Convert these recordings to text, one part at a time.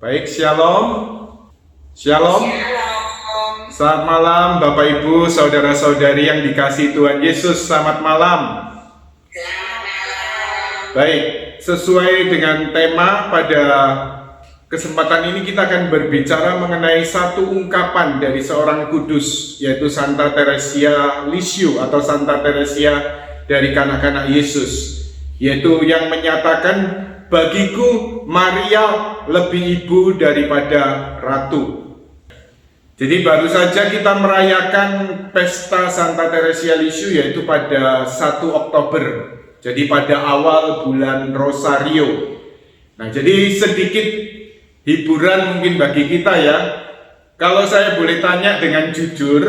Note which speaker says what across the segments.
Speaker 1: Baik, shalom. Shalom. Selamat malam Bapak Ibu, saudara-saudari yang dikasihi Tuhan Yesus. Selamat malam. Baik, sesuai dengan tema pada kesempatan ini kita akan berbicara mengenai satu ungkapan dari seorang kudus, yaitu Santa Teresia Lisieux atau Santa Teresia dari kanak-kanak Yesus, yaitu yang menyatakan, bagiku Maria lebih ibu daripada ratu. Jadi baru saja kita merayakan pesta Santa Teresia Lisieux, yaitu pada 1 Oktober. Jadi pada awal bulan Rosario. Nah, jadi sedikit hiburan mungkin bagi kita ya. Kalau saya boleh tanya dengan jujur,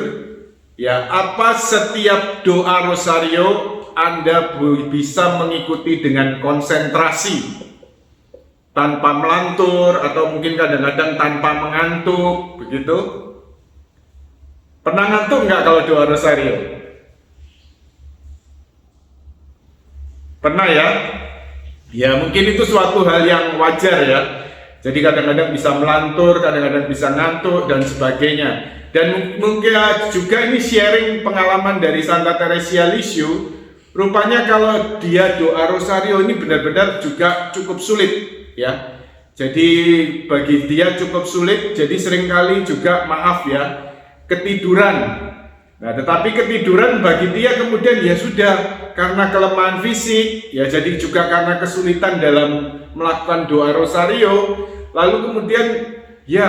Speaker 1: ya, apa setiap doa Rosario Anda bisa mengikuti dengan konsentrasi, tanpa melantur atau mungkin kadang-kadang tanpa mengantuk, begitu? Pernah ngantuk nggak kalau doa Rosario? Pernah ya? Ya mungkin itu suatu hal yang wajar ya. Jadi kadang-kadang bisa melantur, kadang-kadang bisa ngantuk dan sebagainya. Dan mungkin juga ini sharing pengalaman dari Santa Teresia Lisieux. Rupanya kalau dia doa Rosario ini benar-benar juga cukup sulit ya. Jadi bagi dia cukup sulit, jadi seringkali juga ketiduran. Nah, tetapi ketiduran bagi dia kemudian ya sudah, karena kelemahan fisik, ya jadi juga karena kesulitan dalam melakukan doa Rosario, lalu kemudian ya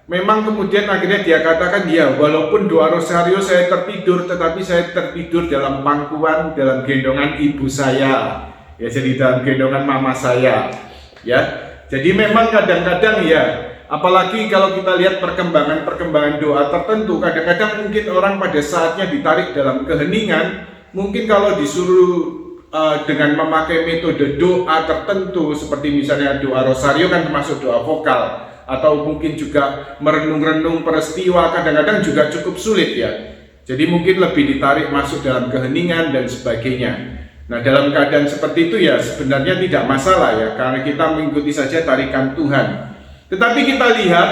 Speaker 1: memang kemudian akhirnya dia katakan, ya walaupun doa Rosario saya tertidur, tetapi saya tertidur dalam pangkuan, dalam gendongan ibu saya, ya jadi dalam gendongan mama saya, ya. Jadi memang kadang-kadang ya, apalagi kalau kita lihat perkembangan doa tertentu, kadang-kadang mungkin orang pada saatnya ditarik dalam keheningan. Mungkin kalau disuruh dengan memakai metode doa tertentu, seperti misalnya doa Rosario kan termasuk doa vokal, atau mungkin juga merenung-renung peristiwa, kadang-kadang juga cukup sulit ya. Jadi mungkin lebih ditarik masuk dalam keheningan dan sebagainya. Nah, dalam keadaan seperti itu ya sebenarnya tidak masalah ya, karena kita mengikuti saja tarikan Tuhan. Tetapi kita lihat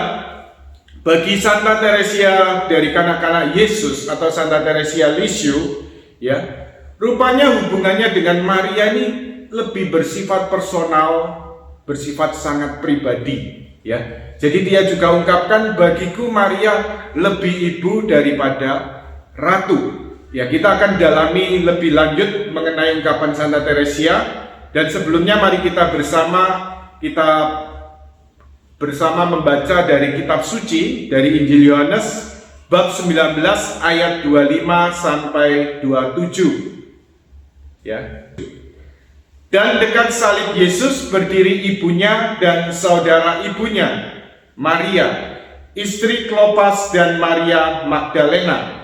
Speaker 1: bagi Santa Teresia dari kanak-kanak Yesus atau Santa Teresia Lisieux ya, rupanya hubungannya dengan Maria ini lebih bersifat personal, bersifat sangat pribadi ya. Jadi dia juga ungkapkan, bagiku Maria lebih ibu daripada ratu. Ya, kita akan dalami lebih lanjut mengenai ungkapan Santa Teresia, dan sebelumnya mari kita bersama membaca dari kitab suci dari Injil Yohanes bab 19 ayat 25 sampai 27. Ya. Dan dekat salib Yesus berdiri ibunya dan saudara ibunya, Maria, istri Klopas dan Maria Magdalena.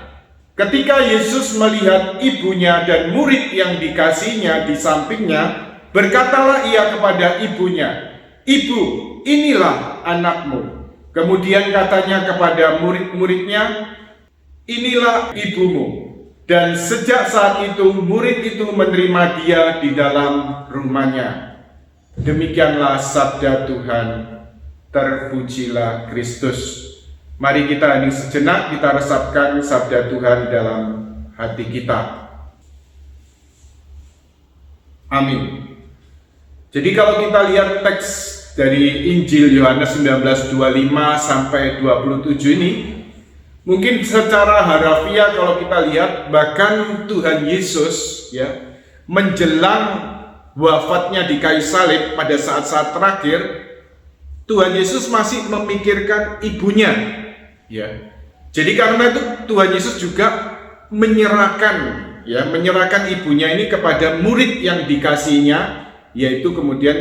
Speaker 1: Ketika Yesus melihat ibunya dan murid yang dikasihnya di sampingnya, berkatalah ia kepada ibunya, "Ibu, inilah anakmu." Kemudian katanya kepada murid-muridnya, "Inilah ibumu." Dan sejak saat itu murid itu menerima dia di dalam rumahnya. Demikianlah sabda Tuhan. Terpujilah Kristus. Mari kita hening sejenak, kita resapkan sabda Tuhan dalam hati kita. Amin. Jadi kalau kita lihat teks dari Injil Yohanes 19:25 sampai 27 ini, mungkin secara harafiah kalau kita lihat, bahkan Tuhan Yesus ya menjelang wafatnya di kayu salib pada saat-saat terakhir, Tuhan Yesus masih memikirkan ibunya. Ya, jadi karena itu Tuhan Yesus juga menyerahkan ibunya ini kepada murid yang dikasihnya, yaitu kemudian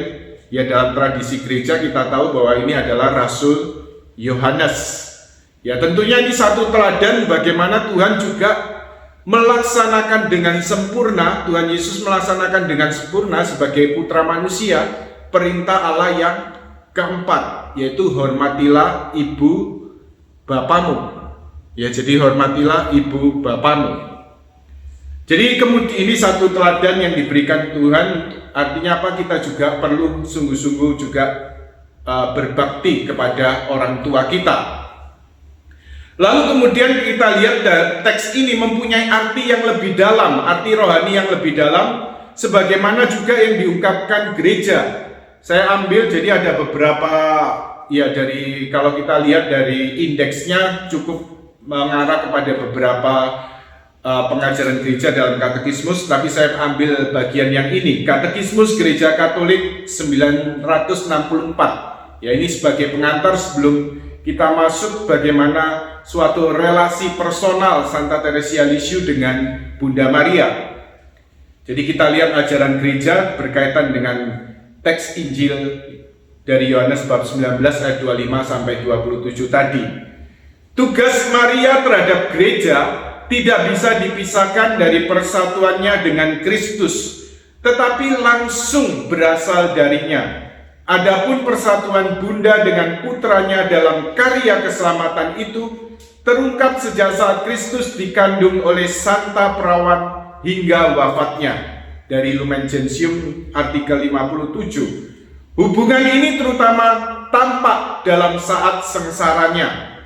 Speaker 1: ya dalam tradisi gereja kita tahu bahwa ini adalah Rasul Yohanes. Ya, tentunya ini satu teladan bagaimana Tuhan juga melaksanakan dengan sempurna, Tuhan Yesus melaksanakan dengan sempurna sebagai putra manusia perintah Allah yang keempat, yaitu hormatilah ibu bapamu. Ya, jadi hormatilah ibu bapamu. Jadi kemudian ini satu teladan yang diberikan Tuhan. Artinya apa? Kita juga perlu sungguh-sungguh juga berbakti kepada orang tua kita. Lalu kemudian kita lihat teks ini mempunyai arti yang lebih dalam, arti rohani yang lebih dalam, sebagaimana juga yang diungkapkan gereja. Saya ambil, jadi ada beberapa, ya dari kalau kita lihat dari indeksnya cukup mengarah kepada beberapa pengajaran gereja dalam katekismus, tapi saya ambil bagian yang ini, Katekismus Gereja Katolik 964. Ya, ini sebagai pengantar sebelum kita masuk bagaimana suatu relasi personal Santa Teresia Lisieux dengan Bunda Maria. Jadi kita lihat ajaran gereja berkaitan dengan teks Injil dari Yohanes bab 19 ayat 25 sampai 27 tadi. Tugas Maria terhadap gereja tidak bisa dipisahkan dari persatuannya dengan Kristus, tetapi langsung berasal darinya. Adapun persatuan Bunda dengan putranya dalam karya keselamatan itu terungkap sejak saat Kristus dikandung oleh Santa Perawan hingga wafatnya. Dari Lumen Gentium artikel 57. Hubungan ini terutama tampak dalam saat sengsaranya.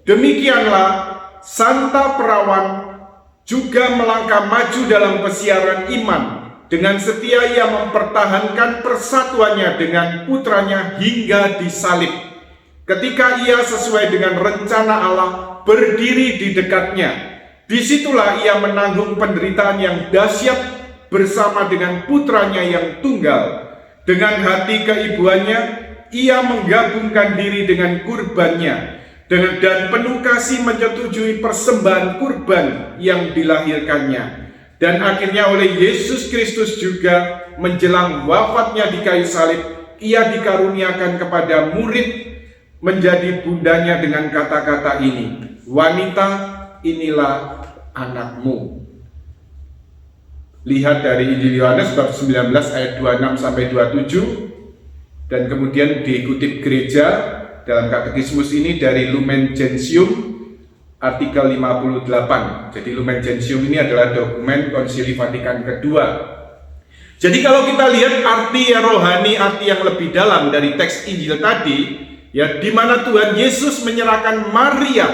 Speaker 1: Demikianlah Santa Perawan juga melangkah maju dalam pesiaran iman. Dengan setia ia mempertahankan persatuannya dengan putranya hingga disalib. Ketika ia sesuai dengan rencana Allah berdiri di dekatnya, disitulah ia menanggung penderitaan yang dahsyat bersama dengan putranya yang tunggal. Dengan hati keibuannya, ia menggabungkan diri dengan kurbannya, dan penuh kasih menyetujui persembahan kurban yang dilahirkannya. Dan akhirnya oleh Yesus Kristus juga menjelang wafatnya di kayu salib, ia dikaruniakan kepada murid menjadi bundanya dengan kata-kata ini, "Wanita, inilah anakmu." Lihat dari Injil Yohanes bab 19 ayat 26 sampai 27, dan kemudian dikutip gereja dalam katekismus ini dari Lumen Gentium artikel 58. Jadi Lumen Gentium ini adalah dokumen Konsili Vatikan kedua. Jadi kalau kita lihat arti rohani, arti yang lebih dalam dari teks Injil tadi, ya, di mana Tuhan Yesus menyerahkan Maria,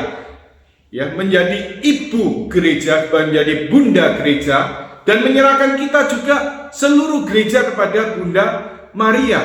Speaker 1: ya, menjadi ibu gereja, menjadi bunda gereja, dan menyerahkan kita juga seluruh gereja kepada Bunda Maria.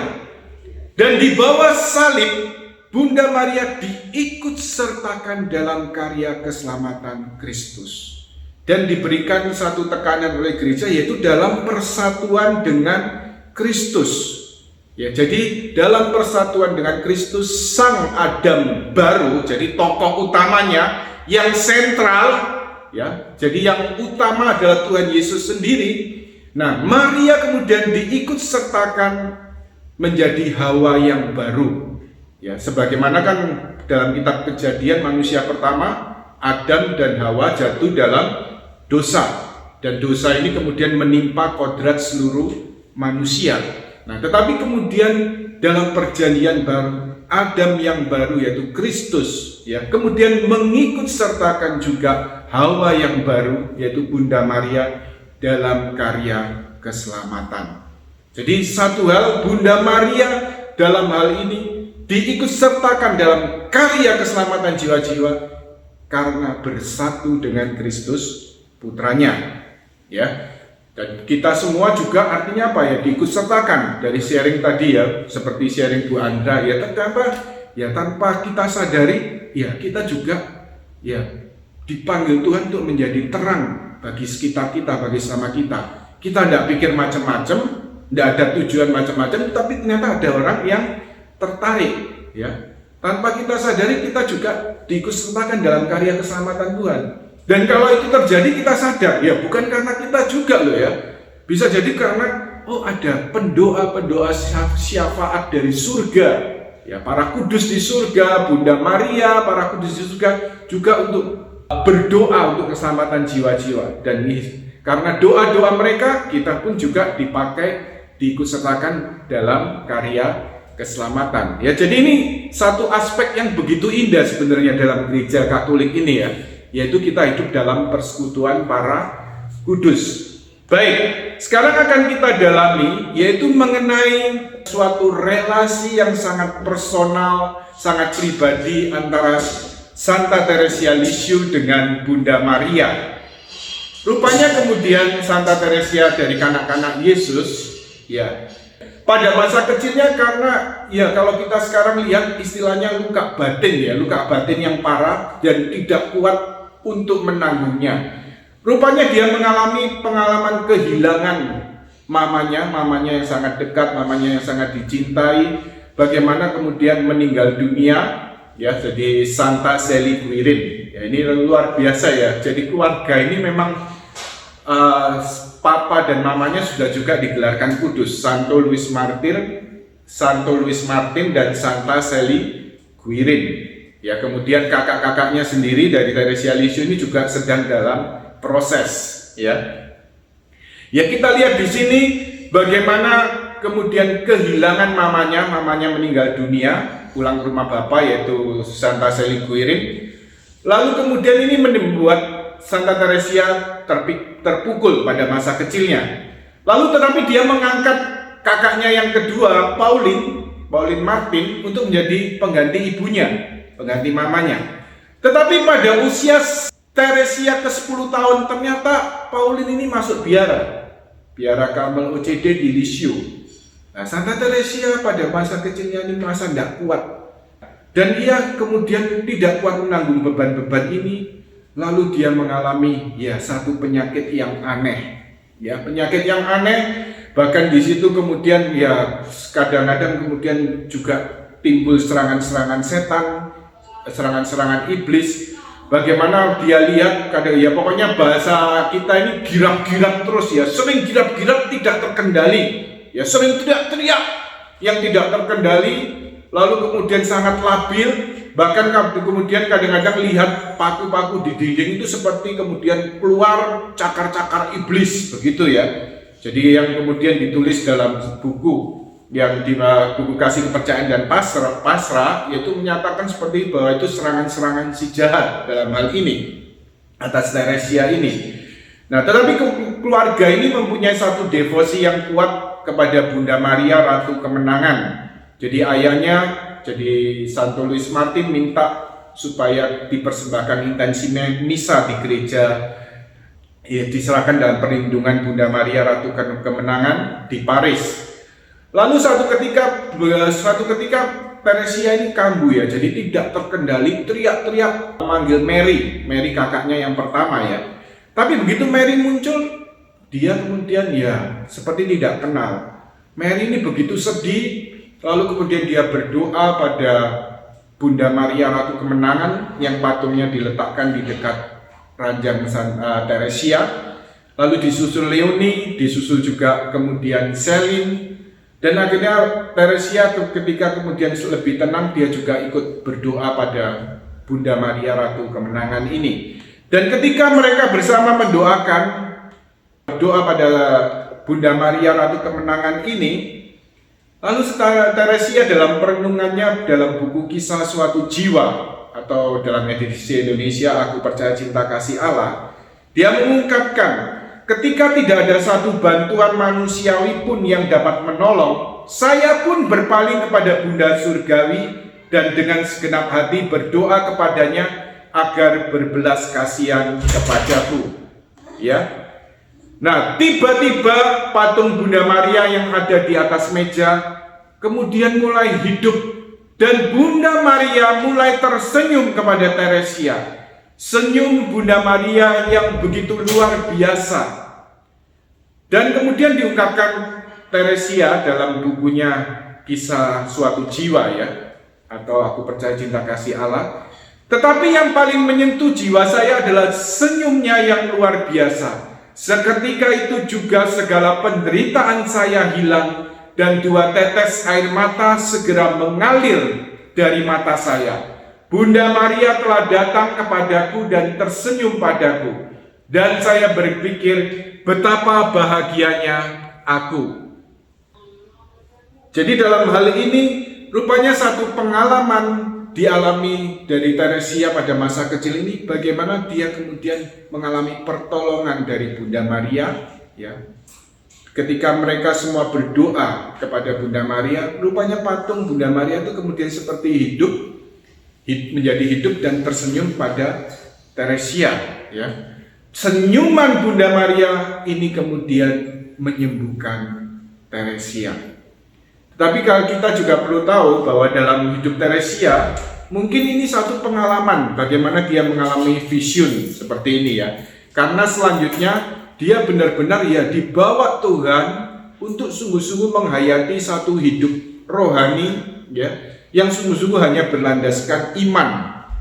Speaker 1: Dan di bawah salib, Bunda Maria diikut sertakan dalam karya keselamatan Kristus. Dan diberikan satu tekanan oleh gereja, yaitu dalam persatuan dengan Kristus. Ya, jadi dalam persatuan dengan Kristus, Sang Adam baru, jadi tokoh utamanya yang sentral, ya. Jadi yang utama adalah Tuhan Yesus sendiri. Nah, Maria kemudian diikut sertakan menjadi Hawa yang baru. Ya, sebagaimana kan dalam kitab Kejadian manusia pertama, Adam dan Hawa jatuh dalam dosa. Dan dosa ini kemudian menimpa kodrat seluruh manusia. Nah, tetapi kemudian dalam perjanjian baru, Adam yang baru yaitu Kristus, ya, kemudian mengikut sertakan juga Hawa yang baru yaitu Bunda Maria dalam karya keselamatan. Jadi satu hal, Bunda Maria dalam hal ini diikut sertakan dalam karya keselamatan jiwa-jiwa karena bersatu dengan Kristus putranya, ya. Dan kita semua juga artinya apa, ya, diikut sertakan dari sharing tadi, ya, seperti sharing Bu Andra, ya, tanpa kita sadari, ya, kita juga, ya, dipanggil Tuhan untuk menjadi terang bagi sekitar kita, bagi sesama kita. Kita tidak pikir macam-macam, tidak ada tujuan macam-macam, tapi ternyata ada orang yang tertarik, ya. Tanpa kita sadari, kita juga diikutsertakan dalam karya keselamatan Tuhan. Dan kalau itu terjadi, kita sadar, ya, bukan karena kita juga loh, ya. Bisa jadi karena ada pendoa-pendoa syafaat dari surga, ya, para kudus di surga, Bunda Maria, para kudus di surga juga untuk berdoa untuk keselamatan jiwa-jiwa. Dan karena doa-doa mereka, kita pun juga diikutsertakan dalam karya keselamatan. Ya, jadi ini satu aspek yang begitu indah sebenarnya dalam gereja Katolik ini, ya, yaitu kita hidup dalam persekutuan para kudus. Baik, sekarang akan kita dalami yaitu mengenai suatu relasi yang sangat personal, sangat pribadi antara Santa Teresia Lisieux dengan Bunda Maria. Rupanya kemudian Santa Teresia dari kanak-kanak Yesus, ya, pada masa kecilnya karena ya kalau kita sekarang lihat istilahnya luka batin yang parah dan tidak kuat untuk menanggungnya. Rupanya dia mengalami pengalaman kehilangan mamanya yang sangat dekat, mamanya yang sangat dicintai, bagaimana kemudian meninggal dunia. Ya, jadi Santa Zélie Guérin. Ya, ini luar biasa ya. Jadi keluarga ini memang papa dan mamanya sudah juga digelarkan kudus, Santo Louis Martin dan Santa Zélie Guérin. Ya, kemudian kakak-kakaknya sendiri dari Teresia Lisieux ini juga sedang dalam proses. Ya, kita lihat di sini bagaimana kemudian kehilangan mamanya meninggal dunia, pulang ke rumah bapak yaitu Santa Zélie Guérin. Lalu kemudian ini membuat Santa Teresia terpukul pada masa kecilnya. Lalu tetapi dia mengangkat kakaknya yang kedua, Pauline Martin, untuk menjadi pengganti ibunya, pengganti mamanya. Tetapi pada usia Teresia ke-10 tahun ternyata Pauline ini masuk biara Karmel OCD di Lisieux. Nah, Santa Teresia pada masa kecilnya ini merasa tidak kuat dan ia kemudian tidak kuat menanggung beban-beban ini, lalu dia mengalami ya satu penyakit yang aneh, bahkan di situ kemudian ya kadang-kadang kemudian juga timbul serangan-serangan setan, serangan-serangan iblis. Bagaimana dia lihat kadang ya pokoknya bahasa kita ini girap-girap terus ya, sering girap-girap tidak terkendali. Ya, sering teriak-teriak yang tidak terkendali, lalu kemudian sangat labil, bahkan kemudian kadang-kadang lihat paku-paku di dinding itu seperti kemudian keluar cakar-cakar iblis, begitu ya. Jadi yang kemudian ditulis dalam buku yang di buku Kasih Kepercayaan dan Pasrah yaitu menyatakan seperti bahwa itu serangan-serangan si jahat dalam hal ini atas Teresia ini. Nah, tetapi keluarga ini mempunyai satu devosi yang kuat kepada Bunda Maria Ratu Kemenangan. Jadi ayahnya, jadi Santo Louis Martin minta supaya dipersembahkan intensi misa di gereja ya, diserahkan dalam perlindungan Bunda Maria Ratu Kemenangan di Paris. Lalu suatu ketika Teresia ini kambuh ya, jadi tidak terkendali, teriak-teriak memanggil Mary kakaknya yang pertama ya. Tapi begitu Mary muncul, dia kemudian ya seperti tidak kenal. Mary ini begitu sedih, lalu kemudian dia berdoa pada Bunda Maria Ratu Kemenangan yang patungnya diletakkan di dekat ranjang Teresia. Lalu disusul Leonie, disusul juga kemudian Céline. Dan akhirnya Teresia ketika kemudian lebih tenang, dia juga ikut berdoa pada Bunda Maria Ratu Kemenangan ini. Dan ketika mereka bersama mendoakan doa pada Bunda Maria Ratu Kemenangan ini, lalu Teresia dalam perenungannya dalam buku Kisah Suatu Jiwa atau dalam edisi Indonesia Aku Percaya Cinta Kasih Allah, dia mengungkapkan, ketika tidak ada satu bantuan manusiawi pun yang dapat menolong, saya pun berpaling kepada Bunda Surgawi dan dengan segenap hati berdoa kepadanya agar berbelas kasihan kepadaku. Ya. Nah, tiba-tiba patung Bunda Maria yang ada di atas meja kemudian mulai hidup dan Bunda Maria mulai tersenyum kepada Teresia. Senyum Bunda Maria yang begitu luar biasa. Dan kemudian diungkapkan Teresia dalam bukunya Kisah Suatu Jiwa ya, atau Aku Percaya Cinta Kasih Allah. Tetapi yang paling menyentuh jiwa saya adalah senyumnya yang luar biasa. Seketika itu juga segala penderitaan saya hilang dan 2 tetes air mata segera mengalir dari mata saya. Bunda Maria telah datang kepadaku dan tersenyum padaku. Dan saya berpikir betapa bahagianya aku. Jadi dalam hal ini rupanya satu pengalaman dialami dari Teresia pada masa kecil ini, bagaimana dia kemudian mengalami pertolongan dari Bunda Maria ya. ketika mereka semua berdoa kepada Bunda Maria, rupanya patung Bunda Maria itu kemudian seperti menjadi hidup dan tersenyum pada Teresia, ya. Senyuman Bunda Maria ini kemudian menyembuhkan Teresia. Tapi kalau kita juga perlu tahu bahwa dalam hidup Teresia, mungkin ini satu pengalaman bagaimana dia mengalami vision seperti ini, ya. Karena selanjutnya dia benar-benar ya dibawa Tuhan untuk sungguh-sungguh menghayati satu hidup rohani, ya, yang sungguh-sungguh hanya berlandaskan iman,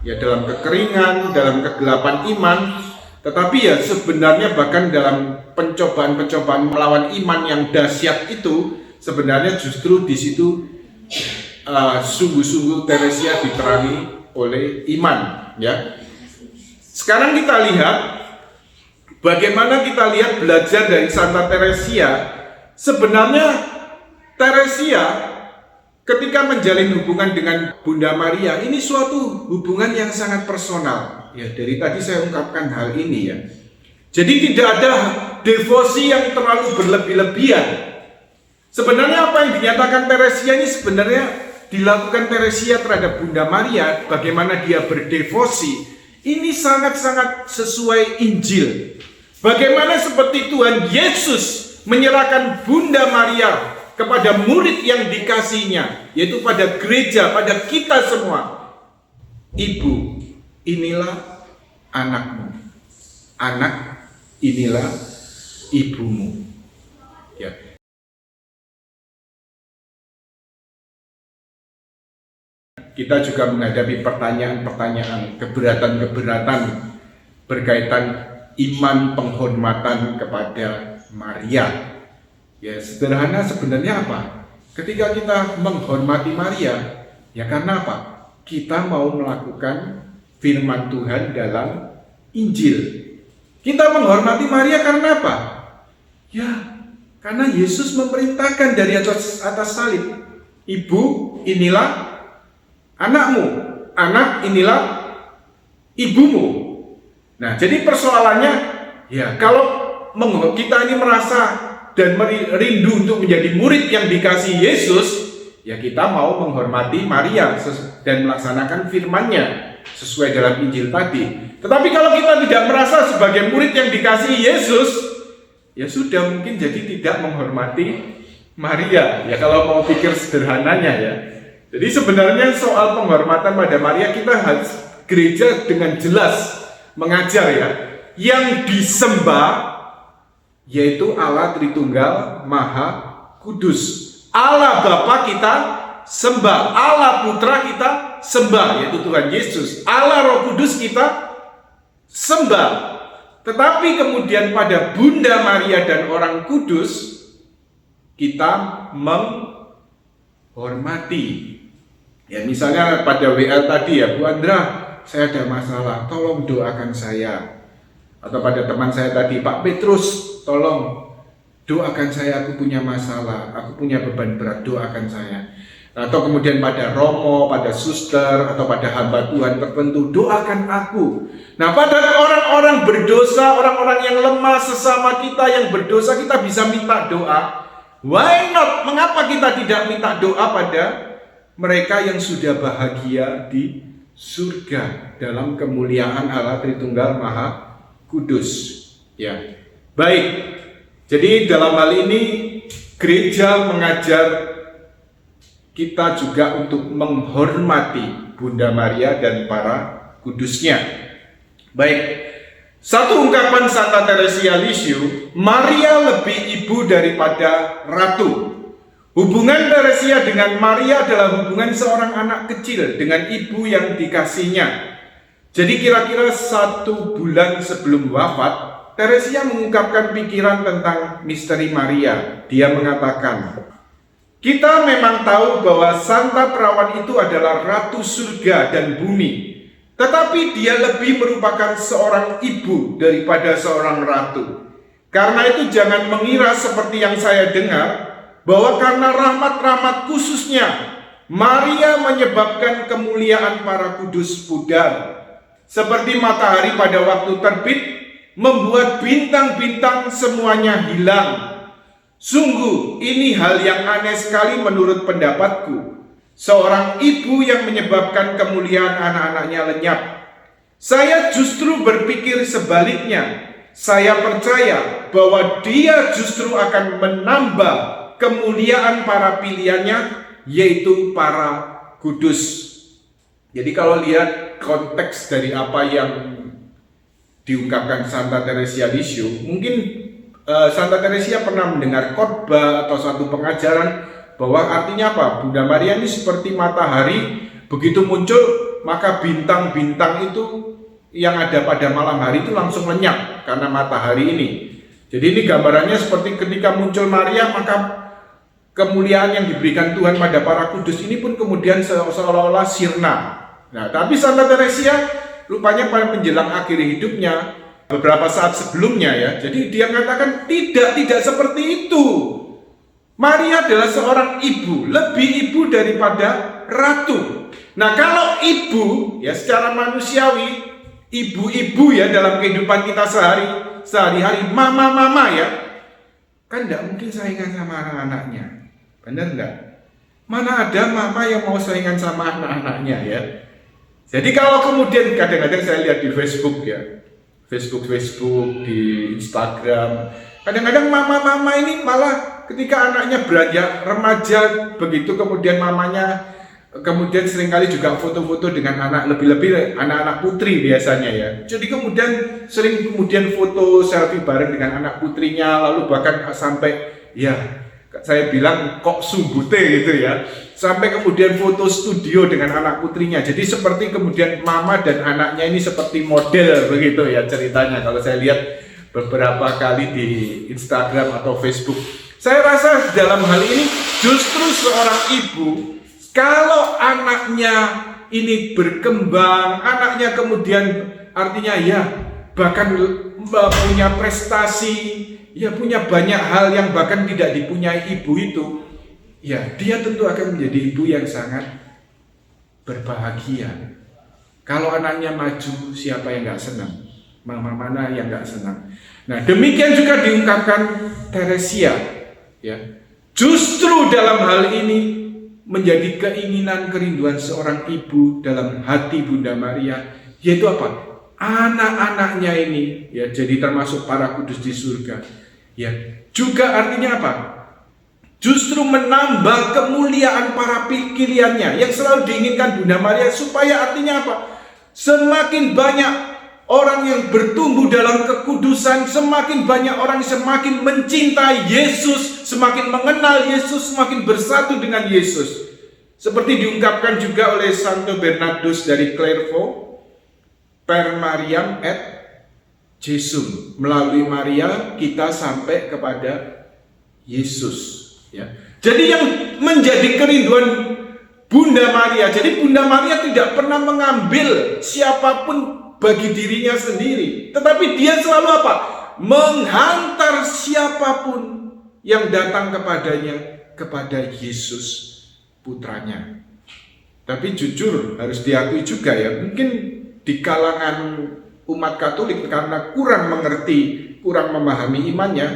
Speaker 1: ya, dalam kekeringan, dalam kegelapan iman. Tetapi ya sebenarnya bahkan dalam pencobaan-pencobaan melawan iman yang dahsyat itu, sebenarnya justru di situ sungguh-sungguh Teresia diterangi oleh iman, ya. Sekarang kita lihat bagaimana kita lihat belajar dari Santa Teresia. Sebenarnya Teresia ketika menjalin hubungan dengan Bunda Maria, ini suatu hubungan yang sangat personal. Ya, dari tadi saya ungkapkan hal ini, ya. Jadi tidak ada devosi yang terlalu berlebih-lebihan. Sebenarnya apa yang dinyatakan Teresia ini sebenarnya dilakukan Teresia terhadap Bunda Maria, bagaimana dia berdevosi, ini sangat-sangat sesuai Injil. Bagaimana seperti Tuhan Yesus menyerahkan Bunda Maria kepada murid yang dikasihnya, yaitu pada gereja, pada kita semua. Ibu, inilah anakmu. Anak, inilah ibumu. Ya. Kita juga menghadapi pertanyaan-pertanyaan, keberatan-keberatan berkaitan iman penghormatan kepada Maria. Ya, sederhana sebenarnya apa? Ketika kita menghormati Maria, ya karena apa? Kita mau melakukan firman Tuhan dalam Injil. Kita menghormati Maria karena apa? Ya, karena Yesus memerintahkan dari atas salib. Ibu, inilah anakmu. Anak, inilah ibumu. Nah, jadi persoalannya, ya kalau kita ini merasa dan rindu untuk menjadi murid yang dikasihi Yesus, ya kita mau menghormati Maria dan melaksanakan firman-Nya sesuai dalam Injil tadi. Tetapi kalau kita tidak merasa sebagai murid yang dikasihi Yesus, ya sudah, mungkin jadi tidak menghormati Maria. Ya kalau mau pikir sederhananya, ya. Jadi sebenarnya soal penghormatan pada Maria, kita harus gereja dengan jelas mengajar, ya, yang disembah yaitu Allah Tritunggal Maha Kudus. Allah Bapa kita sembah, Allah Putra kita sembah, yaitu Tuhan Yesus. Allah Roh Kudus kita sembah. Tetapi kemudian pada Bunda Maria dan orang kudus kita menghormati. Ya, misalnya pada WA tadi, ya, Bu Andra, saya ada masalah, tolong doakan saya. Atau pada teman saya tadi, Pak Petrus, tolong doakan saya, aku punya masalah, aku punya beban berat, doakan saya. Atau kemudian pada Romo, pada suster, atau pada hamba Tuhan tertentu, doakan aku. Nah, pada orang-orang berdosa, orang-orang yang lemah sesama kita yang berdosa, kita bisa minta doa. Why not? Mengapa kita tidak minta doa pada mereka yang sudah bahagia di surga dalam kemuliaan Allah Tritunggal Maha Kudus, ya. Baik. Jadi dalam hal ini gereja mengajar kita juga untuk menghormati Bunda Maria dan para kudusnya. Baik. Satu ungkapan Santa Teresia Lisieux, Maria lebih ibu daripada ratu. Hubungan Teresia dengan Maria adalah hubungan seorang anak kecil dengan ibu yang dikasihnya. Jadi kira-kira 1 bulan sebelum wafat, Teresia mengungkapkan pikiran tentang misteri Maria. Dia mengatakan, kita memang tahu bahwa Santa Perawan itu adalah Ratu Surga dan Bumi. Tetapi dia lebih merupakan seorang ibu daripada seorang ratu. Karena itu jangan mengira seperti yang saya dengar, bahwa karena rahmat-rahmat khususnya, Maria menyebabkan kemuliaan para kudus pudar. Seperti matahari pada waktu terbit, membuat bintang-bintang semuanya hilang. Sungguh, ini hal yang aneh sekali menurut pendapatku. Seorang ibu yang menyebabkan kemuliaan anak-anaknya lenyap. Saya justru berpikir sebaliknya. Saya percaya bahwa dia justru akan menambah kemuliaan para pilihannya, yaitu para kudus. Jadi kalau lihat konteks dari apa yang diungkapkan Santa Teresia Lisieux, mungkin Santa Teresia pernah mendengar khotbah atau satu pengajaran bahwa artinya apa? Bunda Maria ini seperti matahari, begitu muncul maka bintang-bintang itu yang ada pada malam hari itu langsung lenyap karena matahari ini. Jadi ini gambarannya seperti ketika muncul Maria, maka kemuliaan yang diberikan Tuhan pada para kudus ini pun kemudian seolah-olah sirna. Nah, tapi Santa Teresia rupanya pada menjelang akhir hidupnya, beberapa saat sebelumnya ya, jadi dia mengatakan tidak seperti itu. Maria adalah seorang ibu, lebih ibu daripada ratu. Nah, kalau ibu ya secara manusiawi, ibu-ibu ya dalam kehidupan kita sehari-hari, mama-mama ya, kan tidak mungkin saingan sama anak-anaknya, benar enggak? Mana ada mama yang mau saingan sama anak-anaknya ya. Jadi kalau kemudian kadang-kadang saya lihat di Facebook ya, Facebook, di Instagram, kadang-kadang mama-mama ini malah ketika anaknya beranjak remaja begitu, kemudian mamanya kemudian seringkali juga foto-foto dengan anak, lebih-lebih anak-anak putri biasanya ya. Jadi kemudian sering foto selfie bareng dengan anak putrinya, lalu bahkan sampai ya saya bilang kok sumbute gitu ya, sampai kemudian foto studio dengan anak putrinya. Jadi seperti kemudian mama dan anaknya ini seperti model begitu ya ceritanya, kalau saya lihat beberapa kali di Instagram atau Facebook. Saya rasa dalam hal ini justru seorang ibu, kalau anaknya ini berkembang, anaknya kemudian artinya ya bahkan punya prestasi, ya punya banyak hal yang bahkan tidak dipunyai ibu itu, ya dia tentu akan menjadi ibu yang sangat berbahagia. Kalau anaknya maju, siapa yang gak senang? Mama mana yang gak senang? Nah, demikian juga diungkapkan Teresia ya. Justru dalam hal ini menjadi keinginan kerinduan seorang ibu dalam hati Bunda Maria, yaitu apa? Anak-anaknya ini ya jadi termasuk para kudus di surga. Ya, juga artinya apa? Justru menambah kemuliaan para pilihannya yang selalu diinginkan Bunda Maria, supaya artinya apa? Semakin banyak orang yang bertumbuh dalam kekudusan, semakin banyak orang yang semakin mencintai Yesus, semakin mengenal Yesus, semakin bersatu dengan Yesus. Seperti diungkapkan juga oleh Santo Bernardus dari Clairvaux, per Mariam et Jesum, melalui Maria kita sampai kepada Yesus ya. Jadi yang menjadi kerinduan Bunda Maria, jadi Bunda Maria tidak pernah mengambil siapapun bagi dirinya sendiri, tetapi dia selalu apa? Menghantar siapapun yang datang kepadanya kepada Yesus putranya. Tapi jujur harus diakui juga ya, mungkin di kalangan umat Katolik karena kurang mengerti, kurang memahami imannya,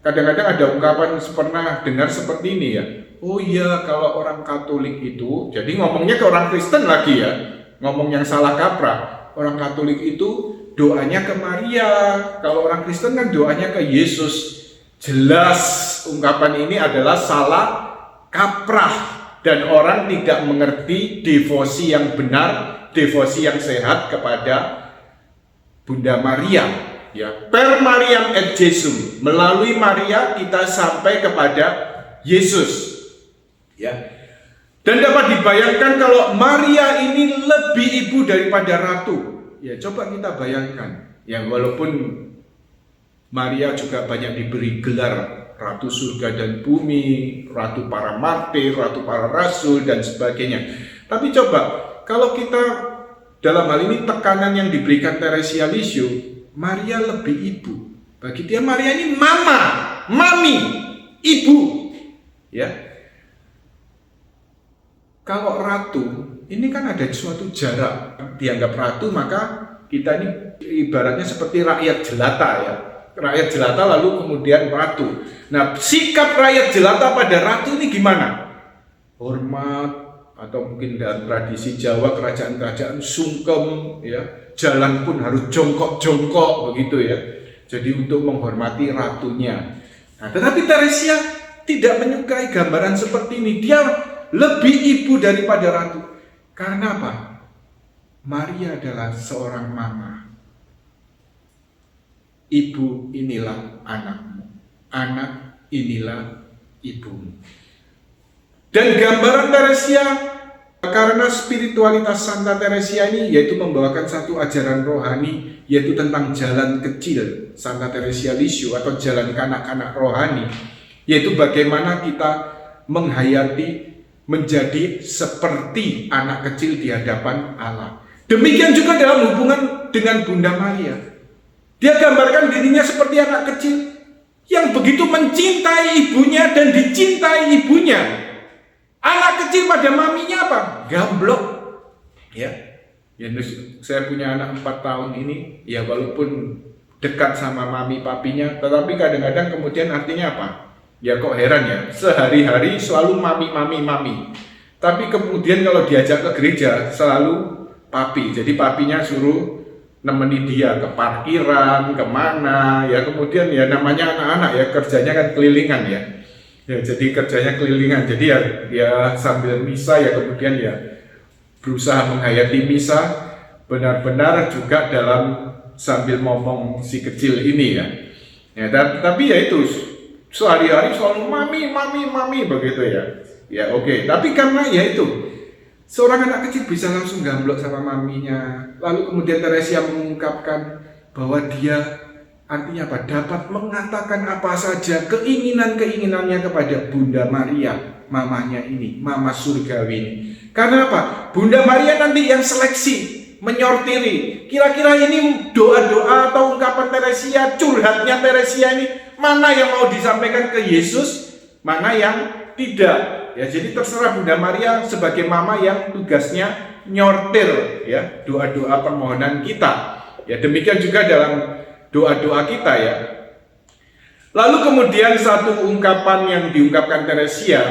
Speaker 1: kadang-kadang ada ungkapan pernah dengar seperti ini ya. Oh iya, kalau orang Katolik itu, jadi ngomongnya ke orang Kristen lagi ya, ngomong yang salah kaprah. Orang Katolik itu doanya ke Maria, kalau orang Kristen kan doanya ke Yesus. Jelas ungkapan ini adalah salah kaprah dan orang tidak mengerti devosi yang benar, devosi yang sehat kepada Bunda Maria ya. Per Mariam et Jesum, melalui Maria kita sampai kepada Yesus ya. Dan dapat dibayangkan kalau Maria ini lebih ibu daripada ratu. Ya, coba kita bayangkan. Ya, walaupun Maria juga banyak diberi gelar Ratu Surga dan Bumi, Ratu para martir, Ratu para rasul dan sebagainya. Tapi coba kalau kita dalam hal ini tekanan yang diberikan Teresia Lisieux, Maria lebih ibu. Bagi dia Maria ini mama, mami, ibu. Ya. Kalau ratu, ini kan ada suatu jarak. Dianggap ratu, maka kita ini ibaratnya seperti rakyat jelata ya. rakyat jelata lalu kemudian ratu. Nah, sikap rakyat jelata pada ratu ini gimana? Hormat, atau mungkin dalam tradisi Jawa kerajaan-kerajaan sungkem, ya, jalan pun harus jongkok-jongkok begitu ya. Jadi untuk menghormati ratunya. Nah, tetapi Teresia tidak menyukai gambaran seperti ini. Dia lebih ibu daripada ratu. Karena apa? Maria adalah seorang mama. Ibu inilah anakmu, anak inilah ibumu. Dan gambaran Teresia, karena spiritualitas Santa Teresia ini yaitu membawakan satu ajaran rohani, yaitu tentang jalan kecil Santa Teresia Lisieux atau jalan kanak-kanak rohani, yaitu bagaimana kita menghayati menjadi seperti anak kecil di hadapan Allah. Demikian juga dalam hubungan dengan Bunda Maria. Dia gambarkan dirinya seperti anak kecil yang begitu mencintai ibunya dan dicintai ibunya. Anak kecil pada maminya apa? Gamblok. Ya, saya punya anak 4 tahun ini, ya walaupun dekat sama mami papinya, tetapi kadang-kadang kemudian artinya apa? Ya kok heran ya, sehari-hari selalu mami. Tapi kemudian kalau diajak ke gereja selalu papi. Jadi papinya suruh nemeni dia ke parkiran, kemana, ya kemudian ya namanya anak-anak ya kerjanya kan kelilingan ya. Ya jadi kerjanya kelilingan, jadi ya sambil misa ya kemudian ya berusaha menghayati misa, benar-benar juga dalam sambil ngomong si kecil ini ya. Ya tapi ya itu sehari-hari selalu mami begitu ya. Ya oke. Tapi karena ya itu seorang anak kecil bisa langsung gamblok sama maminya. Lalu kemudian Teresia mengungkapkan bahwa dia artinya apa? Dapat mengatakan apa saja keinginan-keinginannya kepada Bunda Maria, mamanya ini, mama surgawi ini. Karena apa? Bunda Maria nanti yang seleksi, menyortiri. Kira-kira ini doa-doa atau ungkapan Teresia, curhatnya Teresia ini, mana yang mau disampaikan ke Yesus, mana yang tidak. Ya, jadi terserah Bunda Maria sebagai mama yang tugasnya nyortir ya doa-doa permohonan kita. Ya, demikian juga dalam doa-doa kita ya. Lalu kemudian satu ungkapan yang diungkapkan Teresia,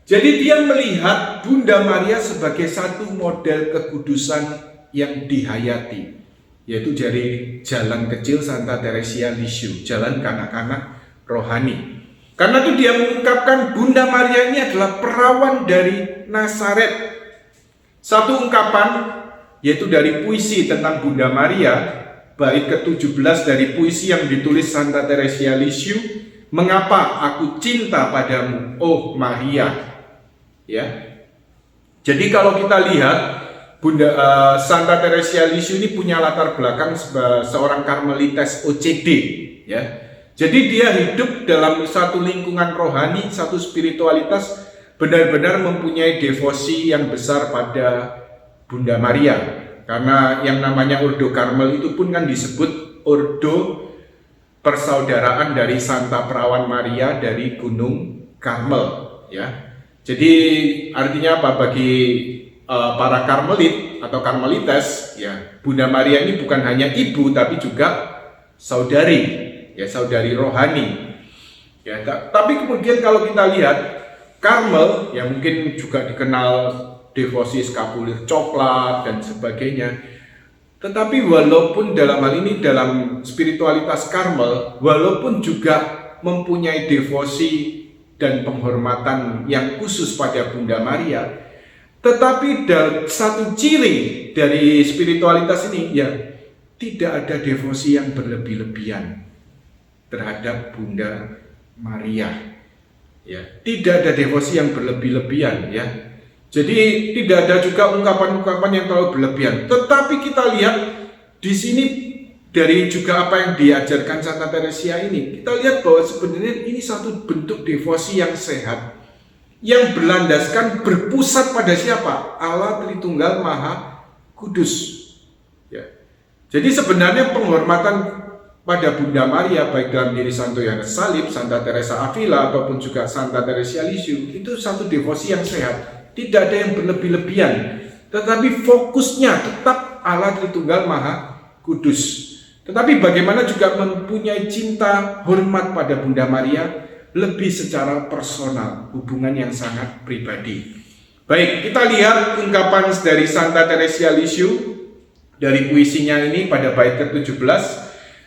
Speaker 1: jadi dia melihat Bunda Maria sebagai satu model kekudusan yang dihayati, yaitu dari jalan kecil Santa Teresia Lisieux, jalan kanak-kanak rohani. Karena itu dia mengungkapkan Bunda Maria ini adalah perawan dari Nazaret. Satu ungkapan yaitu dari puisi tentang Bunda Maria, bait ke-17 dari puisi yang ditulis Santa Teresia Lisieux, mengapa aku cinta padamu, oh Maria. Ya. Jadi kalau kita lihat Bunda Santa Teresia Lisieux ini punya latar belakang seorang Karmelites OCD, ya. Jadi dia hidup dalam satu lingkungan rohani, satu spiritualitas, benar-benar mempunyai devosi yang besar pada Bunda Maria. Karena yang namanya Ordo Karmel itu pun kan disebut Ordo Persaudaraan dari Santa Perawan Maria dari Gunung Karmel, ya. Jadi artinya apa bagi para Karmelit atau Karmelites, ya, Bunda Maria ini bukan hanya ibu tapi juga saudari. Ya, saudari rohani. Ya, tapi kemudian kalau kita lihat Karmel, ya mungkin juga dikenal devosi skapulir coklat dan sebagainya. Tetapi walaupun dalam hal ini dalam spiritualitas Karmel, walaupun juga mempunyai devosi dan penghormatan yang khusus pada Bunda Maria, tetapi satu ciri dari spiritualitas ini ya tidak ada devosi yang berlebih-lebihan terhadap Bunda Maria, ya tidak ada devosi yang berlebih-lebihan, ya. Jadi tidak ada juga ungkapan-ungkapan yang terlalu berlebihan. Tetapi kita lihat di sini dari juga apa yang diajarkan Santa Teresia ini, kita lihat bahwa sebenarnya ini satu bentuk devosi yang sehat, yang berlandaskan berpusat pada siapa? Allah Tritunggal Maha Kudus. Ya. Jadi sebenarnya penghormatan pada Bunda Maria, baik dalam diri Santo Yohanes Salib, Santa Teresa Avila, ataupun juga Santa Teresia Lisieux, itu satu devosi yang sehat. Tidak ada yang berlebih-lebihan, tetapi fokusnya tetap Allah Tritunggal Maha Kudus. Tetapi bagaimana juga mempunyai cinta, hormat pada Bunda Maria, lebih secara personal, hubungan yang sangat pribadi. Baik, kita lihat ungkapan dari Santa Teresia Lisieux dari puisinya ini pada bait ke-17.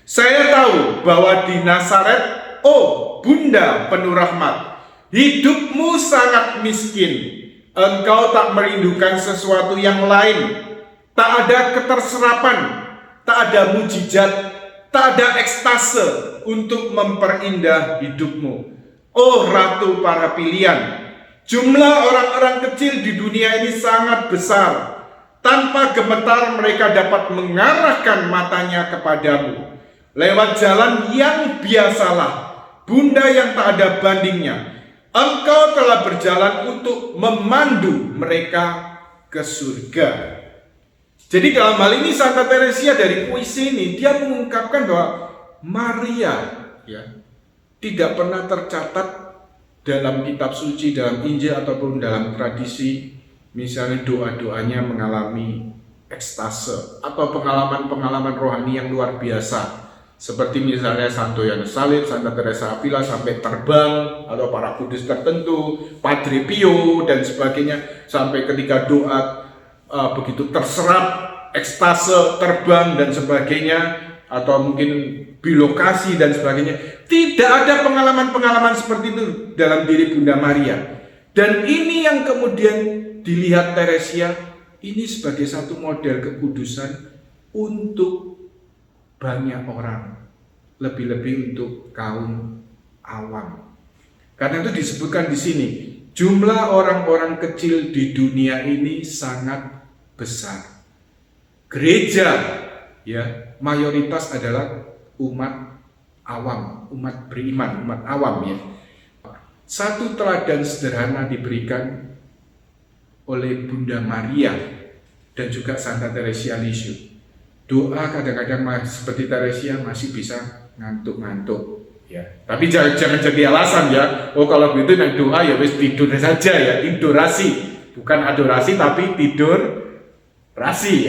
Speaker 1: Saya tahu bahwa di Nazaret, oh Bunda penuh rahmat, hidupmu sangat miskin. Engkau tak merindukan sesuatu yang lain, tak ada keterserapan, tak ada mujizat, tak ada ekstase untuk memperindah hidupmu. Oh Ratu para pilihan, jumlah orang-orang kecil di dunia ini sangat besar. Tanpa gemetar mereka dapat mengarahkan matanya kepadamu. Lewat jalan yang biasalah, Bunda yang tak ada bandingnya, Engkau telah berjalan untuk memandu mereka ke surga. Jadi dalam hal ini Santa Teresia dari puisi ini, dia mengungkapkan bahwa Maria tidak pernah tercatat dalam kitab suci, dalam Injil ataupun dalam tradisi, misalnya doa-doanya mengalami ekstase atau pengalaman-pengalaman rohani yang luar biasa. Seperti misalnya Santo Yohanes Salib, Santa Teresa Avila sampai terbang, atau para kudus tertentu, Padre Pio dan sebagainya, sampai ketika doa begitu terserap, ekstase, terbang dan sebagainya, atau mungkin bilokasi dan sebagainya. Tidak ada pengalaman-pengalaman seperti itu dalam diri Bunda Maria. Dan ini yang kemudian dilihat Teresia, ini sebagai satu model kekudusan untuk banyak orang, lebih-lebih untuk kaum awam. Karena itu disebutkan di sini, jumlah orang-orang kecil di dunia ini sangat besar. Gereja mayoritas adalah umat awam, umat beriman, umat awam Satu teladan sederhana diberikan oleh Bunda Maria dan juga Santa Teresia Lisieux. Doa kadang-kadang seperti Teresia masih bisa ngantuk-ngantuk Tapi jangan jadi alasan oh kalau begitu doa wis tidur saja tidurasi, bukan adorasi tapi tidur rasi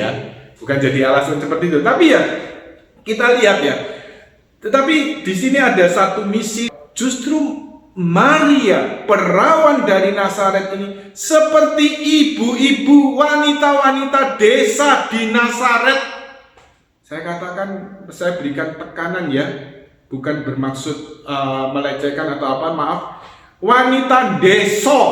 Speaker 1: bukan jadi alasan seperti itu. Tapi kita lihat tetapi di sini ada satu misi, justru Maria perawan dari Nazaret ini seperti ibu-ibu, wanita-wanita desa di Nazaret. Saya katakan, saya berikan tekanan bukan bermaksud melecehkan atau apa, maaf. Wanita deso,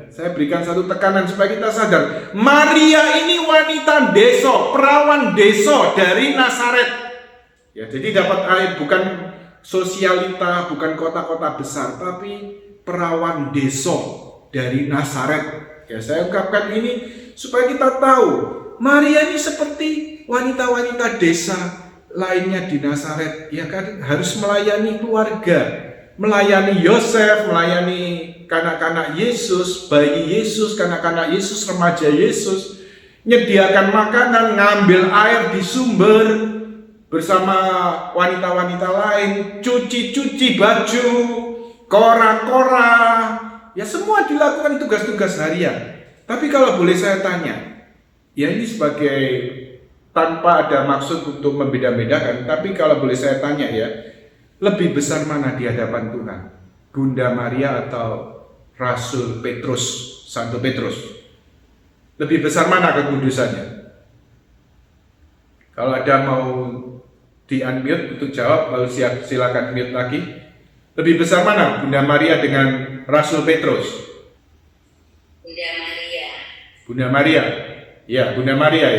Speaker 1: saya berikan satu tekanan supaya kita sadar. Maria ini wanita deso, perawan deso dari Nazaret. Jadi dapat air bukan sosialita, bukan kota-kota besar, tapi perawan deso dari Nazaret. Saya ungkapkan ini supaya kita tahu Maria ini seperti wanita-wanita desa lainnya di Nazaret, harus melayani keluarga, melayani Yosef, melayani kanak-kanak Yesus, bayi Yesus, kanak-kanak Yesus, remaja Yesus, menyediakan makanan, ngambil air di sumber bersama wanita-wanita lain, cuci-cuci baju, kora-kora, semua dilakukan tugas-tugas harian. Tapi kalau boleh saya tanya, ini sebagai tanpa ada maksud untuk membeda-bedakan, tapi kalau boleh saya tanya lebih besar mana di hadapan Tuhan? Bunda Maria atau Rasul Petrus, Santo Petrus? Lebih besar mana kekudusannya? Kalau ada mau di-unmute untuk jawab, lalu silakan mute lagi. Lebih besar mana Bunda Maria dengan Rasul Petrus?
Speaker 2: Bunda Maria.
Speaker 1: Bunda Maria. Bunda Maria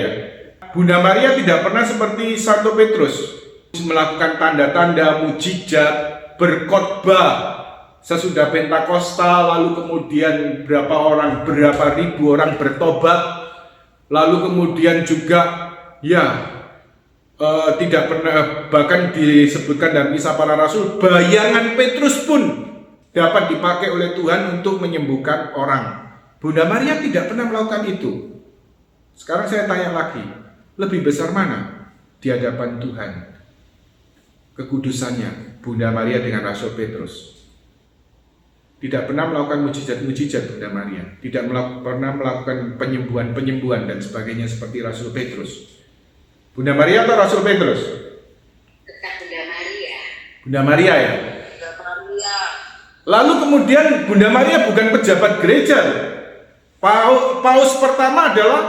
Speaker 1: Bunda Maria tidak pernah seperti Santo Petrus melakukan tanda-tanda, mujizat, berkhotbah sesudah Pentakosta, lalu kemudian berapa ribu orang bertobat, lalu kemudian juga tidak pernah, bahkan disebutkan dalam Kisah Para Rasul, bayangan Petrus pun dapat dipakai oleh Tuhan untuk menyembuhkan orang. Bunda Maria tidak pernah melakukan itu. Sekarang saya tanya lagi, lebih besar mana di hadapan Tuhan kekudusannya Bunda Maria dengan Rasul Petrus? Tidak pernah melakukan mujizat-mujizat Bunda Maria, tidak pernah melakukan penyembuhan dan sebagainya seperti Rasul Petrus. Bunda Maria atau Rasul Petrus?
Speaker 2: Tetap Bunda Maria.
Speaker 1: Bunda Maria ya.
Speaker 2: Bunda Maria.
Speaker 1: Lalu kemudian Bunda Maria bukan pejabat gereja. Paus pertama adalah